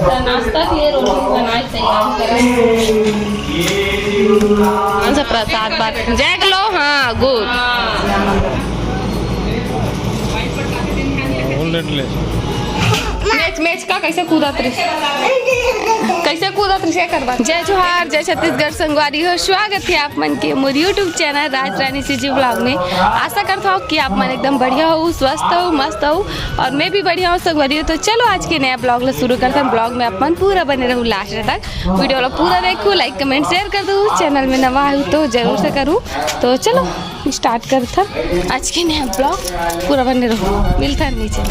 नाश्ता किए रोटी बनाए तैयार करें प्रसाद बात जैक लो। हाँ गुड मैच मैच का कैसे कूदा करवा। जय जोहार जय छत्तीसगढ़ संगवारी हो, स्वागत है आप मन के मोर यूट्यूब चैनल राज रानी सीजी ब्लॉग में। आशा करता हूँ कि आप मन एकदम बढ़िया हो, स्वस्थ हो, मस्त हो और मैं भी बढ़िया हूँ संगवारी हो। तो चलो आज के नया ब्लॉग शुरू करते हैं। ब्लॉग में आप मन पूरा बने रहूँ लास्ट तक, वीडियो वाला पूरा देखूँ, लाइक कमेंट शेयर कर दूँ। चैनल में नवा हूँ तो जरूर से करूँ। तो चलो स्टार्ट करते आज के नया ब्लॉग, पूरा बने रहूँ, मिलता है नीचे।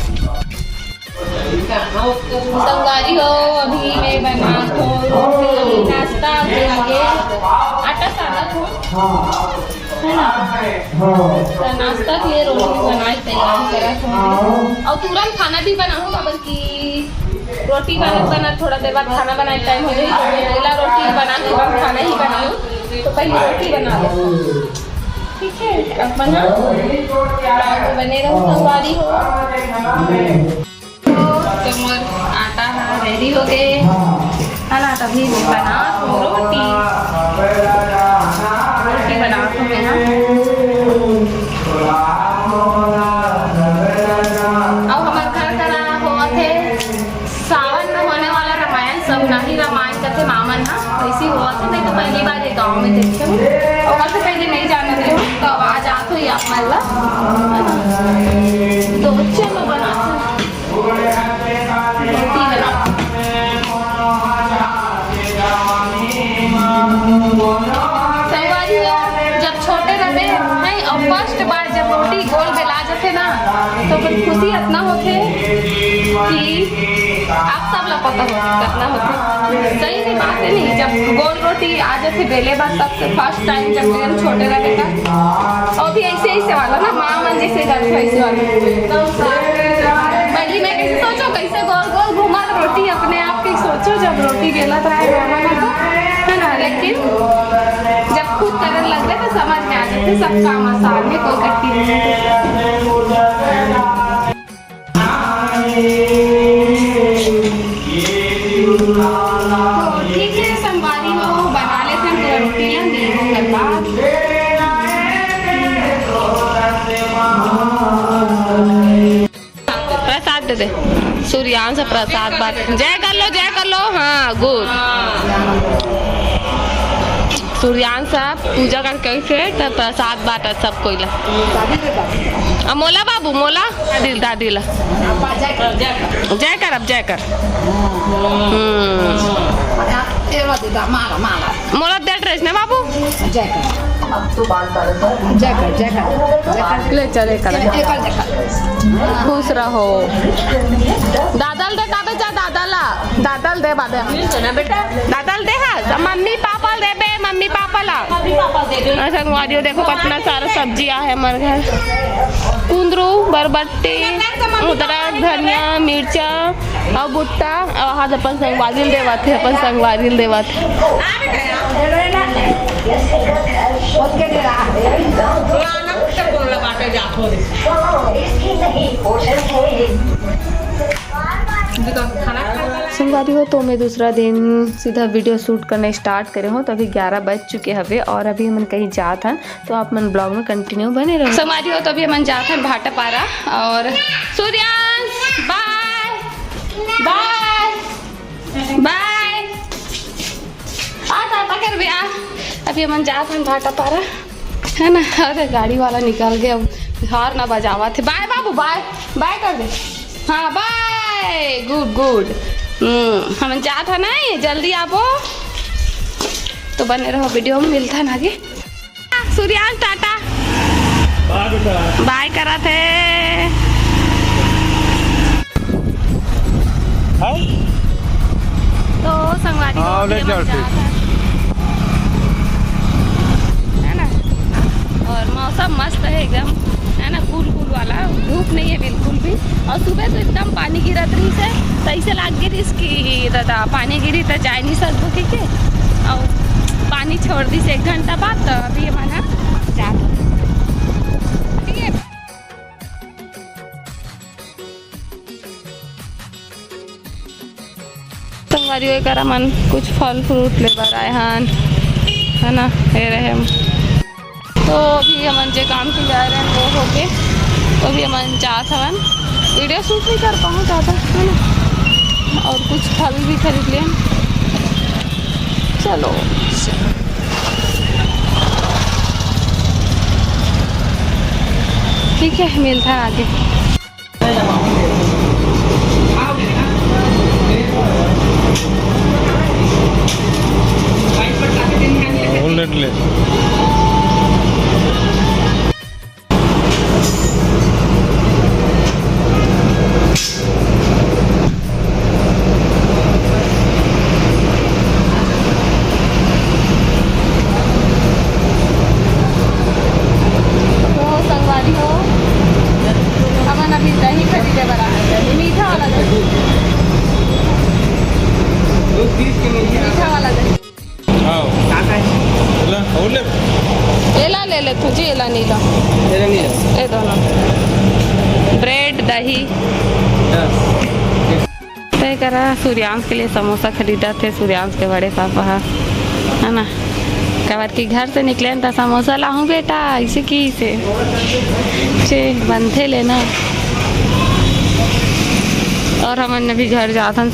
संगवारी हो अभी मैं बना तो नाश्ता आगे आटा सादा है ना, तो नाश्ता के लिए रोटी बनाए तैयार करा और तुरंत खाना भी बनाऊंगा, बल्कि रोटी बना थोड़ा देर बाद खाना बनाने टाइम हो जाए। पहला रोटी बना के बाद खाना ही बनाऊँ, तो पहले रोटी बना लो, ठीक है। अब बना बने रहो संगवारी हो। तो मोर आटा रेडी हो गए है ना, तभी मैं बना रोटी बना मैं ना। अब हमारे घर करा हुआ थे सावन में होने वाला रामायण, सब नहीं रामायण का थे मामन ना, ऐसी हुआ था। नहीं तो पहली बार ये गाँव में देखे हूँ और से पहले नहीं जाने थे, तो आवाज आती हुई आप माला। तो चलो बनाते संगवारी हो। जब छोटे रहे हैं और फर्स्ट बार जब रोटी गोल बेला जाते ना, तो फिर खुशी इतना होते कि आप सब लोग पता हो कितना होते। सही नहीं बात है नहीं, जब गोल रोटी आ जाते बेले बाद सबसे फर्स्ट टाइम जब हम छोटे रहे था, और भी ऐसे वाला ना माँ मन जैसे करते ऐसे वाला। पहले मैं कैसे सोचो कैसे गोल गोल घुमा रोटी अपने आप की सोचो, जब रोटी बेला था है ना, लेकिन जब खुद करने लग गए तो समझ में आ जाते सब काम आसान है, कोई कठिन नहीं। ठीक है संगवारी हो, बना लेते हैं रोटियाँ प्रसाद दे दे, सूर्यांश प्रसाद बात जय कर लो। हाँ गुड सूर्यांश साहब पूजा कर कैसे तब प्रसाद बांटा सब कोई ला। मोला बाबू मोला दिल दादी ला जय कर, अब जय कर। मोला दे ड्रेस ने बाबू जय कर ले चले कर खुश रहो। दादल दे का बेचा, दादल दे बाबे बेटा, दादल दे हाँ मम्मी पापा दे बे, मम्मी पापा ला। संगवारी देखो कितना सारा सब्जियां है हमारे घर, कुंदरू बरबट्टी अदरक धनिया मिर्चा और भुट्टा और हाथ अपन संगवारी देवाते संगवारी हो। तो मैं दूसरा दिन सीधा वीडियो शूट करना स्टार्ट करे हूँ, तो अभी 11 बज चुके हवे और अभी हम कहीं जात हन, तो आप मन ब्लॉग में कंटिन्यू बने रहो संगवारी हो। तो अभी हम जात हन भाटापारा और सूर्यांश बाय बाय बाय आता कर भी आ। अभी हम जात हन भाटापारा है ना, अरे गाड़ी वाला निकल गया, हार ना बजावा थे। बाय बाबू बाय बाय कर दे, हाँ बाय गुड हम जात है ना, जल्दी आपो तो बने रहो वीडियो में, मिलता है ना आगे। सूर्यांश टाटा बाय करा थे। तो संगवारी है ना, और मौसम मस्त है एकदम है ना, कूल वाला, धूप नहीं है बिल्कुल भी। और सुबह तो एकदम पानी गिरत रही से, सही से लाग गिरी इसकी दादा पानी गिरी तो जाए नहीं सकते, ठीक है। और पानी छोड़ दी से 1 घंटा बाद, तो अभी हमारा जाता ठीक है। संगवारी हो करा मन कुछ फल फ्रूट ले बर आए हन है ना। ये रहे हम तो अभी हमन जे काम के जा रहे हैं वो हो के तो अभी हमन चाहत हवन वीडियो शूट नहीं कर पाऊँ ज़्यादा है ना। और कुछ फल भी खरीद लिए। चलो ठीक है, मिलता है आगे। ले ले तुझे एला नीला ये दोनों ब्रेड दही तय करा। सूर्यांश के लिए समोसा खरीदा थे, सूर्यांश के बड़े पापा है ना। कबर की घर से निकले तो समोसा लाऊं बेटा इसे की से बनते लेना। और हमन अभी घर जाथन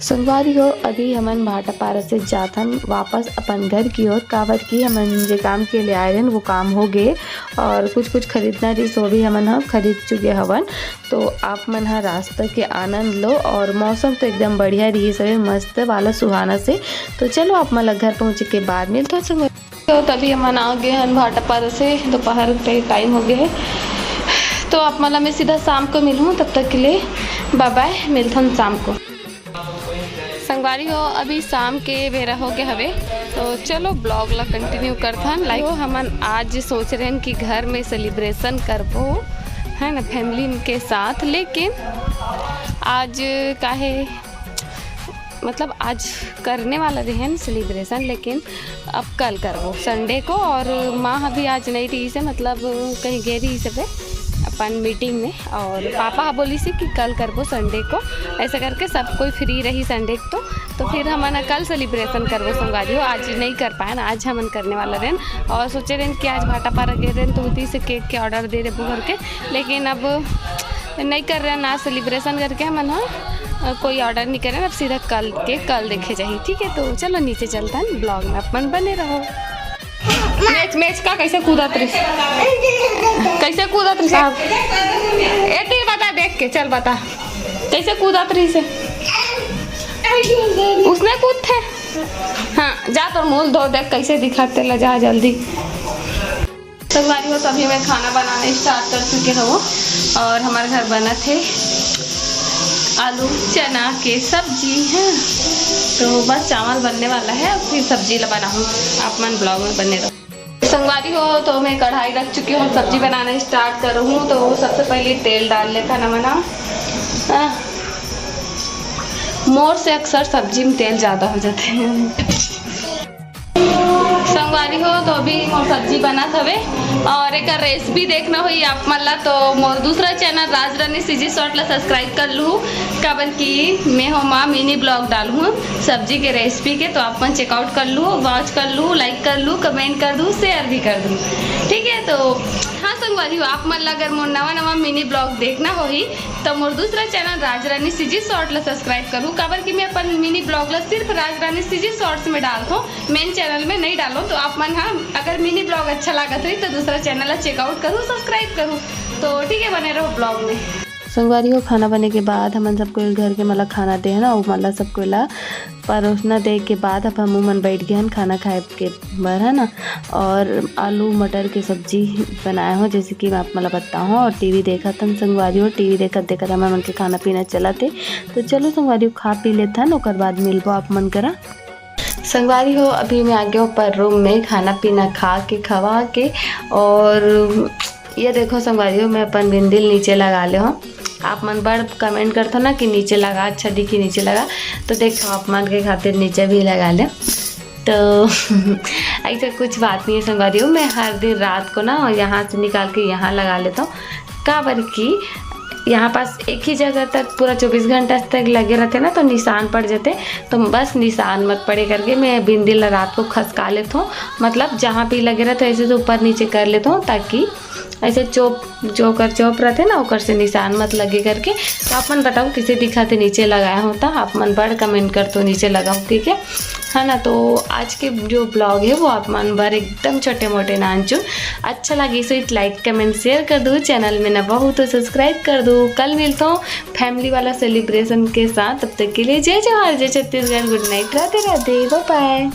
संगवारी हो अभी हमन भाटापारा से जाथन वापस अपन घर की ओर। काबर की हमन जे काम के लिए आए रहन वो काम हो गए और कुछ खरीदना रही सो भी हमन ह खरीद चुके हवन। तो आप मन हा रास्ता के आनंद लो और मौसम तो एकदम बढ़िया रही सभी मस्त वाला सुहाना से। तो चलो आप मन घर पहुँचे के बाद मिलते हैं संगवारी। तो तभी हमन आ गए हैं भाटापारा से, दोपहर के टाइम हो गए। तो आप मला मैं सीधा शाम को मिलूँ, तब तक के लिए बाय बाय, मिलथन शाम को। संगवारी हो अभी शाम के बेरा हो गए हवे तो चलो ब्लॉग ला कंटिन्यू करथन। लाइक हमन आज सोच रहे हैं कि घर में सेलिब्रेशन करबो है ना फैमिली के साथ। लेकिन आज काहे मतलब आज करने वाला रहे सेलिब्रेशन, लेकिन अब कल करबो संडे को। और माँ अभी आज नहीं रही से मतलब कहीं गई रही से अपन मीटिंग में। और पापा बोली सी कि कल करबो संडे को, ऐसा करके सब कोई फ्री रही संडे को। तो फिर हमन कल सेलिब्रेशन करबो संगवारी हो। आज नहीं कर पाए ना, आज हमन करने वाला रहन। और सोचे रहन कि आज भाटापारा गए रहन तो उसी से केक के ऑर्डर दे देबो घर के। लेकिन अब नहीं कर रहे ना सेलिब्रेशन करके हमन कोई ऑर्डर नहीं कर रहे, अब सीधा कल देखे जाइए। ठीक है, तो चलो नीचे चलता है, ब्लॉग में अपन बने रहो। मैच का कैसे कूदत रही साहब एटी बता देख के, चल बता कैसे कूदत रही से उसने कूद थे। हाँ जा तो मुँह धो देख कैसे दिखाते ला, जा जल्दी। संगवारी हो तभी मैं खाना बनाने स्टार्ट कर चुके हो और हमारे घर बना थे आलू चना के सब्जी है। तो बस चावल बनने वाला है, अब फिर सब्जी बनाऊँ। आप मन ब्लॉग में बने रहो। संगवारी हो तो मैं कढ़ाई रख चुकी हूँ, सब्जी बनाना स्टार्ट कर रही हूँ। तो सबसे पहले तेल डाल लेता ना मना। मोर से अक्सर सब्जी में तेल ज़्यादा हो जाते हैं। संगवारी हो तो अभी मोर सब्जी बना हवे और एक रेसिपी देखना हुई आप मल्ला तो मोर दूसरा चैनल राजरानी सीजी शॉर्ट ला सब्सक्राइब कर लूँ। काबर की मैं हो माँ मिनी ब्लॉग डालूँ सब्जी के रेसिपी के, तो आप मन चेकआउट कर लूँ, वॉच कर लूँ, लाइक कर लूँ, कमेंट कर दूँ, शेयर भी कर दूँ। ठीक है, तो हाँ संगवारी हो आप मन अगर मोर नवा मिनी ब्लॉग देखना होही तो मोर दूसरा चैनल राजरानी सीजी शॉर्ट ला सब्सक्राइब करूँ। काबर की मैं अपन मिनी ब्लॉग ला सिर्फ राजरानी सीजी शॉर्ट्स में डालता हूँ, मेन चैनल में नहीं डालो। तो आप मन हाँ अगर मिनी ब्लॉग अच्छा लागत रही तो दूसरा चैनल चेकआउट करूँ, सब्सक्राइब करूँ। तो ठीक है, बने रहो ब्लॉग में। संगवारी हो खाना बने के बाद हमन सबको घर के मतलब खाना दे है ना, वो मतलब सबको ला परोसना दे के बाद अब हम मन बैठ गए हैं खाना खाए के बार है ना। और आलू मटर की सब्जी बनाए हो जैसे कि मैं आप मतलब बताऊँ। और टीवी देखा था संगवारी हो, टीवी देखा हमारे मन के खाना पीना चला थे। तो चलो संगवारी हो खा पी लेता है, ओकर बाद मिलबो आप मन करा। संगवारी हो अभी मैं आ गया हूँ पर रूम में खाना पीना खवा के। और ये देखो संगवारी हो मैं अपन बिंदिल नीचे लगा ले हूँ। आप मन बड़ कमेंट करते ना कि नीचे लगा, अच्छा दिखी नीचे लगा, तो देखो आप मन के खातिर नीचे भी लगा ले। तो ऐसा कुछ बात नहीं है संगवारी हो, मैं हर दिन रात को ना यहाँ से निकाल के यहाँ लगा लेता हूँ। काबर की यहाँ पास एक ही जगह तक पूरा 24 घंटा तक लगे रहते ना तो निशान पड़ जाते, तो बस निशान मत पड़े करके मैं बिंदी रात को खसका लेता हूँ, मतलब जहाँ भी लगे रहते ऐसे तो ऊपर नीचे कर लेता हूँ, ताकि ऐसे चोप रहते ना ओकर से निशान मत लगे करके। तो आप मन बताओ किसे दिखाते नीचे लगाया होता, आप मन बड़ कमेंट कर तो नीचे लगाओ, ठीक है ना। तो आज के जो ब्लॉग है वो आप मन भर एकदम छोटे मोटे नानचू अच्छा लगे सो लाइक कमेंट शेयर कर दो, चैनल में नवा हो तो सब्सक्राइब कर दो। कल मिलता हूँ फैमिली वाला सेलिब्रेशन के साथ, तब तक के लिए जय जवाहर जय Chhattisgarh, good night, Radhe Radhe, bye bye.